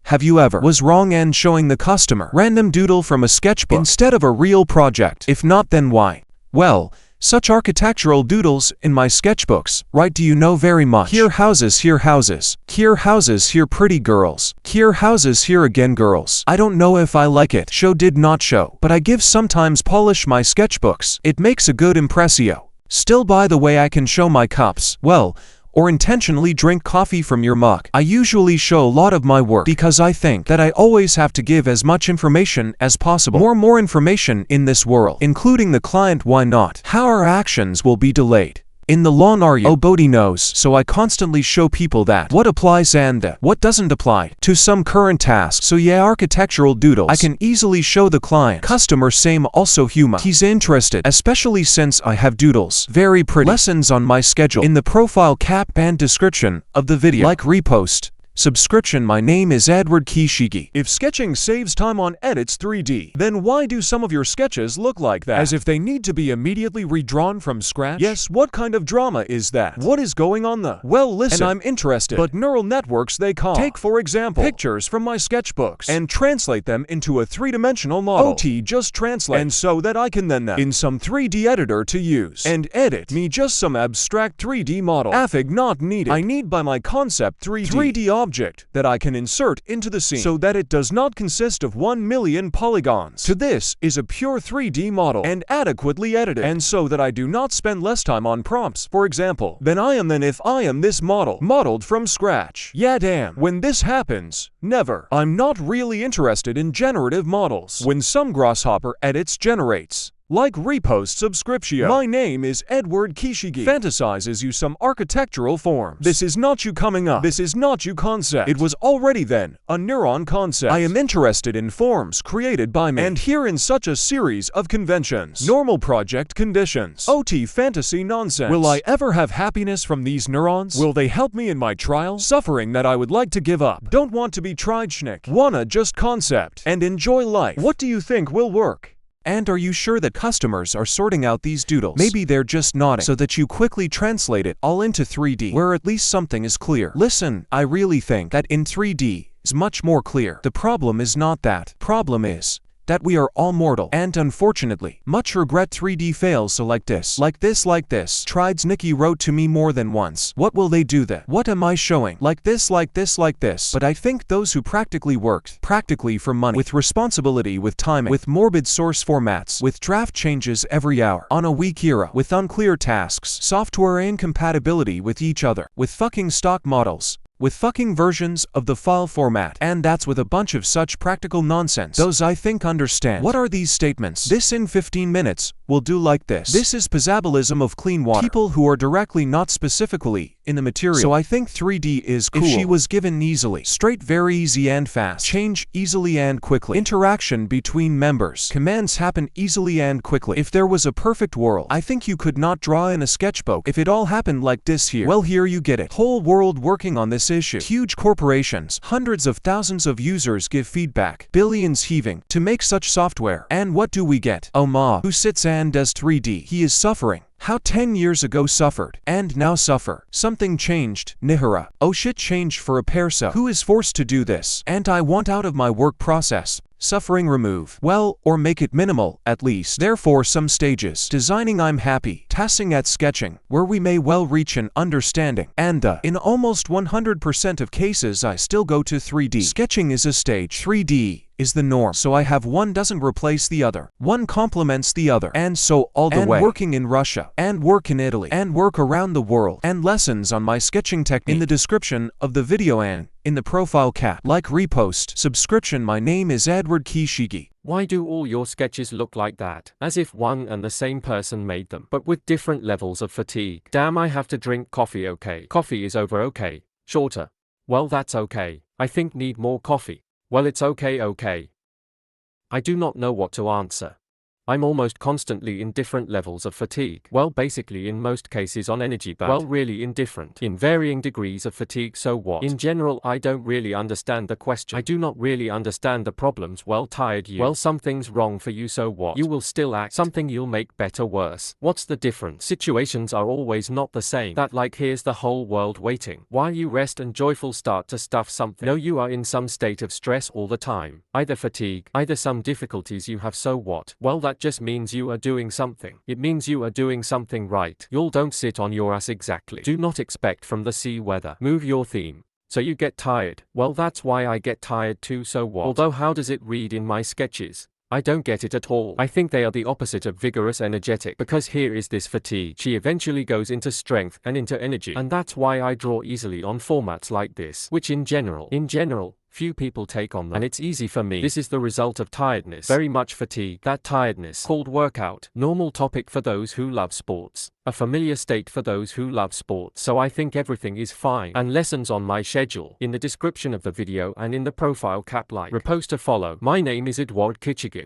Have you ever was wrong and showing the customer random doodle from a sketchbook instead of a real project? If not, then why? Well, such architectural doodles in my sketchbooks, right? Do you know very much? Here houses, here houses. Here houses, here pretty girls. Here houses, here again girls. I don't know if I like it. Show did not show. But I give sometimes polish my sketchbooks. It makes a good impressio. Still, by the way, I can show my cups. Well, or intentionally drink coffee from your mug. I usually show a lot of my work because I think that I always have to give as much information as possible. More information in this world, including the client. Why not? How our actions will be delayed. In the lawn are you? Oh, Bodhi knows. So I constantly show people that what applies and what doesn't apply to some current task. So yeah, architectural doodles. I can easily show the client. Customer same also Huma. He's interested, especially since I have doodles. Very pretty. Lessons on my schedule. In the profile cap and description of the video. Like, repost, subscription. My name is Eduard Kichigin. If sketching saves time on edits 3D, then why do some of your sketches look like that? As if they need to be immediately redrawn from scratch? Yes, what kind of drama is that? What is going on the? Well, listen, and I'm interested, but neural networks they call. Take, for example, pictures from my sketchbooks and translate them into a three-dimensional model. OT just translate, and so that I can then in some 3D editor to use and edit me just some abstract 3D model. Affig not needed. I need by my concept 3D object that I can insert into the scene so that it does not consist of 1 million polygons. To this is a pure 3D model and adequately edited, and so that I do not spend less time on prompts, for example, than if I am this model modeled from scratch. Yeah, damn. When this happens, never. I'm not really interested in generative models. When some grasshopper edits generates, like repost subscription. My name is Eduard Kichigin. Fantasizes you some architectural forms. This is not you coming up. This is not you concept. It was already then a neuron concept. I am interested in forms created by me. And here in such a series of conventions. Normal project conditions. OT fantasy nonsense. Will I ever have happiness from these neurons? Will they help me in my trial? Suffering that I would like to give up. Don't want to be tried schnick. Wanna just concept and enjoy life. What do you think will work? And are you sure that customers are sorting out these doodles? Maybe they're just nodding so that you quickly translate it all into 3D, where at least something is clear. Listen, I really think that in 3D is much more clear. The problem is not that. Problem is that we are all mortal, and unfortunately, much regret 3D fails. So like this. Trides Nikki wrote to me more than once. What will they do then? What am I showing? Like this. But I think those who practically worked, practically for money, with responsibility, with timing, with morbid source formats, with draft changes every hour, on a weak era, with unclear tasks, software incompatibility with each other, with fucking stock models, with fucking versions of the file format, and that's with a bunch of such practical nonsense. Those I think understand. What are these statements? This in 15 minutes will do like this. This is pizzabalism of clean water. People who are directly not specifically in the material. So I think 3D is cool. If she was given easily, straight, very easy and fast. Change easily and quickly. Interaction between members. Commands happen easily and quickly. If there was a perfect world, I think you could not draw in a sketchbook if it all happened like this here. Well, here you get it. Whole world working on this issue. Huge corporations, hundreds of thousands of users give feedback, billions heaving to make such software. And what do we get? A mob who sits and does 3D. He is suffering. How 10 years ago suffered, and now suffer. Something changed, Nihara. Oh shit, changed for a perso. Who is forced to do this? And I want out of my work process. Suffering remove. Well, or make it minimal, at least. Therefore some stages. Designing I'm happy. Tasking at sketching, where we may well reach an understanding. And in almost 100% of cases I still go to 3D. Sketching is a stage. 3D is the norm. So I have one doesn't replace the other. One complements the other. And so all the way. Working in Russia, and work in Italy, and work around the world, and lessons on my sketching technique in the description of the video and in the profile cap. Like, repost, subscription. My name is Eduard Kichigin. Why do all your sketches look like that? As if one and the same person made them, but with different levels of fatigue. Damn, I have to drink coffee. Okay. Coffee is over. Okay. Shorter. Well, that's okay. I think need more coffee. Well, it's okay. I do not know what to answer. I'm almost constantly in different levels of fatigue. Well, basically in most cases on energy, but well, really indifferent. In varying degrees of fatigue, so what? In general, I don't really understand the question. I do not really understand the problems. Well, tired you. Well, something's wrong for you, so what? You will still act. Something you'll make better worse. What's the difference? Situations are always not the same. That like here's the whole world waiting. While you rest and joyful start to stuff something. No, you are in some state of stress all the time. Either fatigue, either some difficulties you have, so what? Well, that just means you are doing something. It means you are doing something right. You'll don't sit on your ass exactly. Do not expect from the sea weather. Move your theme. So you get tired. Well, that's why I get tired too, so what? Although how does it read in my sketches? I don't get it at all. I think they are the opposite of vigorous energetic, because here is this fatigue. She eventually goes into strength and into energy. And that's why I draw easily on formats like this, which in general, few people take on them. And it's easy for me. This is the result of tiredness. Very much fatigue. That tiredness called workout. Normal topic for those who love sports. A familiar state for those who love sports. So I think everything is fine. And lessons on my schedule. In the description of the video and in the profile cap like. Repost to follow. My name is Eduard Kichigin.